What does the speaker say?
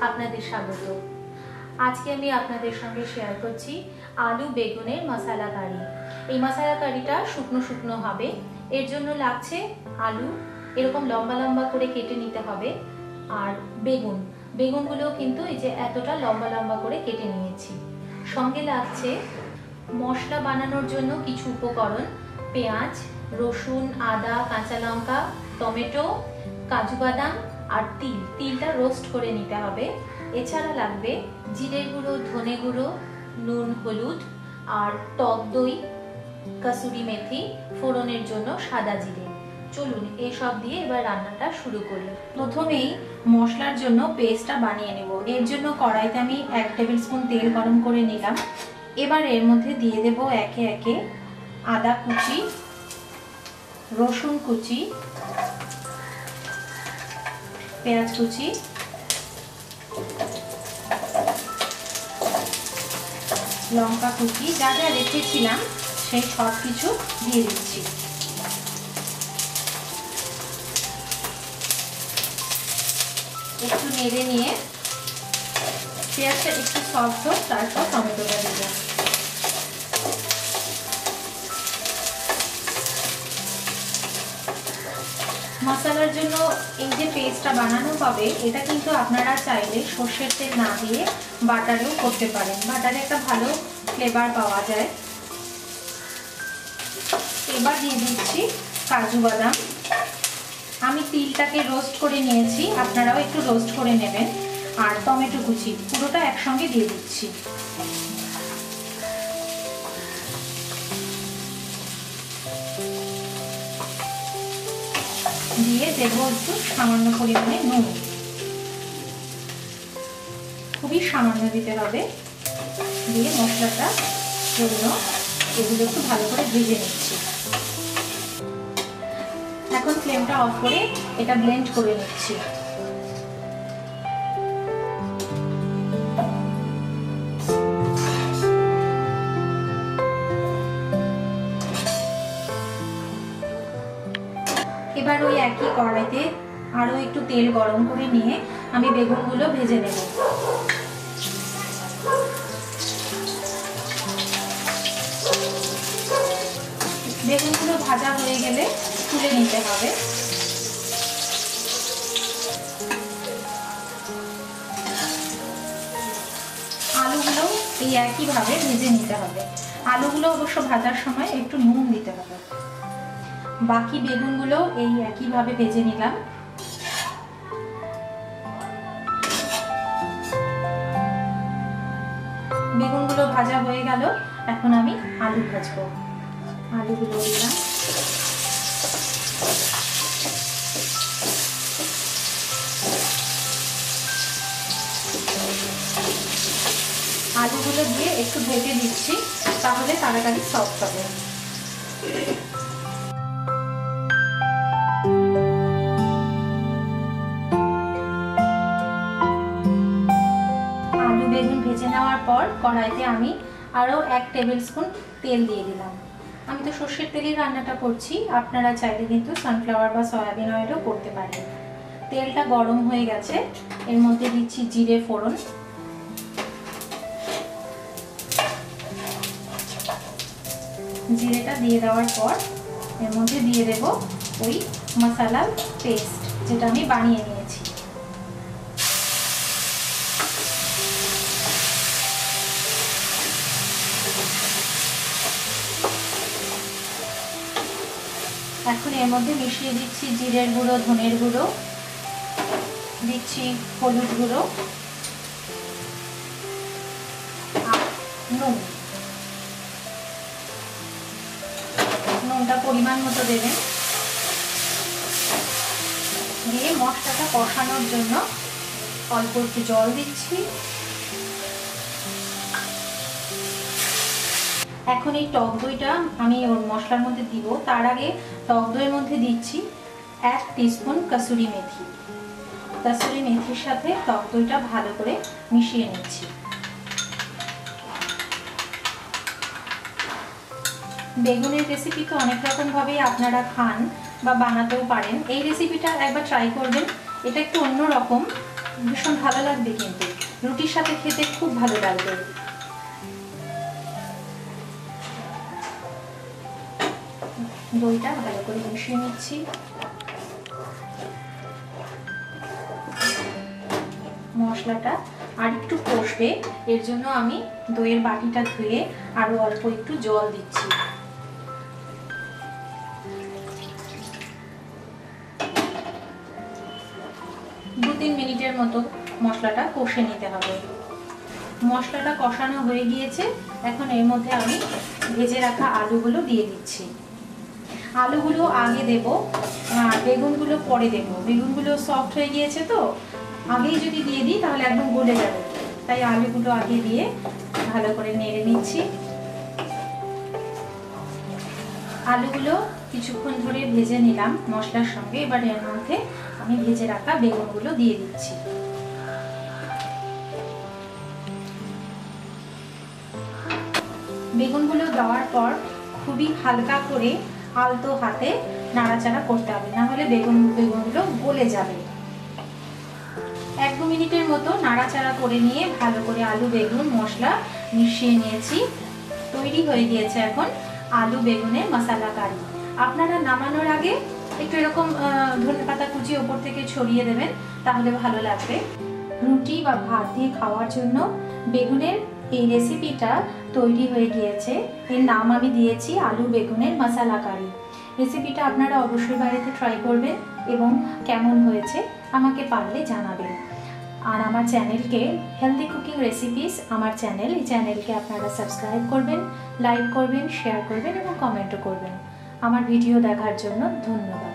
আপনাদের স্বাগত। আজকে আমি আপনাদের সঙ্গে শেয়ার করছি আলু বেগুনের মশলা কারি। এই মশলা কারিটা শুকনো শুকনো হবে। এর জন্য লাগছে আলু, এরকম লম্বা লম্বা করে কেটে নিতে হবে, আর বেগুনগুলো কিন্তু এই যে এতটা লম্বা লম্বা করে কেটে নিয়েছি। সঙ্গে লাগছে মশলা বানানোর জন্য কিছু উপকরণ: পেঁয়াজ, রসুন, আদা, কাঁচা লঙ্কা, টমেটো, কাজু বাদাম আর তিলটা রোস্ট করে নিতে হবে। এছাড়া লাগবে জিরে গুঁড়ো, ধনে গুঁড়ো, নুন, হলুদ আর টক দই, কাসুরি মেথি, ফোড়নের জন্য সাদা জিরে। চলুন এসব দিয়ে এবার রান্নাটা শুরু করি। প্রথমেই মশলার জন্য পেস্টটা বানিয়ে নেব। এর জন্য কড়াইতে আমি 1 টেবিল স্পুন তেল গরম করে নিলাম। এবার এর মধ্যে দিয়ে দেব একে একে আদা কুচি, রসুন কুচি, পেঁয়াজ কুচি, লঙ্কা কুচি, যা যা রেখেছিলাম সেই সব কিছু দিয়ে দিচ্ছি। একটু নেড়ে নিয়ে পেঁয়াজটা একটু সফট হোক, তারপর টমেটোটা দেব। মশলার জন্য এই যে পেস্টটা বানানো হবে, এটা কিন্তু আপনারা চাইলে সর্ষের তেল না দিয়ে বাটারেও করতে পারেন। বাটারে একটা ভালো ফ্লেভার পাওয়া যায়। এবার দিয়ে দিচ্ছি কাজু বাদাম। আমি তিলটাকে রোস্ট করে নিয়েছি, আপনারাও একটু রোস্ট করে নেবেন। আর টমেটো কুচি পুরোটা একসঙ্গে দিয়ে দিচ্ছি। দিয়ে দেব একটু সামান্য পরিমাণে নুন, খুবই সামান্য দিতে হবে। দিয়ে মশলাটার জন্য এগুলো একটু ভালো করে ভেজে নিচ্ছি। এখন ফ্লেমটা অফ করে এটা ব্লেন্ড করে নিচ্ছি। এবার ওই একই কড়াইতে আরো একটু তেল গরম করে নিয়ে আমি বেগুনগুলো ভেজে নেব। বেগুনগুলো ভাজা হয়ে গেলে তুলে নিতে হবে। আলুগুলো এই একইভাবে ভেজে নিতে হবে। আলুগুলো অবশ্য ভাজার সময় একটু নুন দিতে হবে। বাকি বেগুনগুলো এই একইভাবে ভেজে নিলাম। বেগুনগুলো ভাজা হয়ে গেল, এখন আমি আলু ভাজবো। আলুগুলো দিলাম। আলুগুলো দিয়ে একটু ভেজে দিচ্ছি, তাহলে তাড়াতাড়ি সফট হবে। আলু বেগুন ভেজে নেওয়ার পর কড়াইতে আমি আরও 1 টেবিল স্পুন তেল দিয়ে দিলাম। আমি তো সর্ষের তেলের রান্নাটা করছি, আপনারা চাইলে কিন্তু সানফ্লাওয়ার বা সয়াবিন অয়েলও করতে পারেন। তেলটা গরম হয়ে গেছে, এর মধ্যে দিচ্ছি জিরে ফোড়ন। জিরেটা দিয়ে দেওয়ার পর এর মধ্যে দিয়ে দেব ওই মশলা পেস্ট যেটা আমি বানিয়ে নিয়েছি। এখন এর মধ্যে মিশিয়ে দিচ্ছি জিরের গুঁড়ো, ধনের গুঁড়ো, দিচ্ছি হলুদ গুঁড়ো আর নুন। নুনটা পরিমাণ মতো দেবেন। দিয়ে মশলাটা কষানোর জন্য অল্প একটু জল দিচ্ছি। এখন এই টক দইটা আমি ওর মশলার মধ্যে দিব। তার আগে টক দইয়ের মধ্যে দিচ্ছি 1 টিস্পুন কাসুরি মেথি। কাসুরি মেথির সাথে টক দইটা ভালো করে মিশিয়ে নিচ্ছি। বেগুনের রেসিপি তো অনেক রকম ভাবেই আপনারা খান বা বানাতেও পারেন। এই রেসিপিটা একবার ট্রাই করবেন। এটা একটু অন্যরকম, ভীষণ ভালো লাগবে, কিন্তু রুটির সাথে খেতে খুব ভালো লাগবে। দইটা ভালো করে মিশিয়ে নিচ্ছি। মশলাটা আর একটু কষবে, এর জন্য আমি দইয়ের বাটিটা ধুয়ে আরো অল্প একটু জল দিচ্ছি। দু তিন মিনিটের মতো মশলাটা কষে নিতে হবে। মশলাটা কষানো হয়ে গিয়েছে, এখন এর মধ্যে আমি ভেজে রাখা আলুগুলো দিয়ে দিচ্ছি। আলুগুলো আগে দেব আর বেগুনগুলো পরে দেব। বেগুনগুলো সফট হয়ে গিয়েছে, তো আগেই যদি দিয়ে দিই তাহলে একদম গলে যাবে, তাই আলুগুলো আগে দিয়ে ভালো করে নেড়ে নিচ্ছি। আলুগুলো কিছুক্ষণ ধরে ভেজে নিলাম মশলার সঙ্গে। এবার এর মধ্যে আমি ভেজে রাখা বেগুনগুলো দিয়ে দিচ্ছি। বেগুনগুলো দেওয়ার পর খুবই হালকা করে আলতো হাতে নাড়াচাড়া করতে হবে, না হলে বেগুনগুলো গলে যাবে। 1-2 মিনিটের মতো নাড়াচাড়া করে নিয়ে ভালো করে আলু বেগুন মশলা মিশিয়ে নিয়েছি। তৈরি হয়ে গিয়েছে এখন আলু বেগুনের মশলা কারি। আপনারা নামানোর আগে একটু এরকম ধনেপাতা কুচি ওপর থেকে ছড়িয়ে দেবেন, তাহলে ভালো লাগবে। রুটি বা ভাত দিয়ে খাওয়ার জন্য বেগুনের এই রেসিপিটা তৈরি হয়ে গিয়েছে। এর নাম আমি দিয়েছি আলু বেগুনের মশলা কারি। রেসিপিটা আপনারা অবশ্যই বাড়িতে ট্রাই করবেন এবং কেমন হয়েছে আমাকে পারলে জানাবেন। আর আমার চ্যানেলকে হেলদি কুকিং রেসিপিস আমার চ্যানেল, এই চ্যানেলকে আপনারা সাবস্ক্রাইব করবেন, লাইক করবেন, শেয়ার করবেন এবং কমেন্টও করবেন। আমার ভিডিও দেখার জন্য ধন্যবাদ।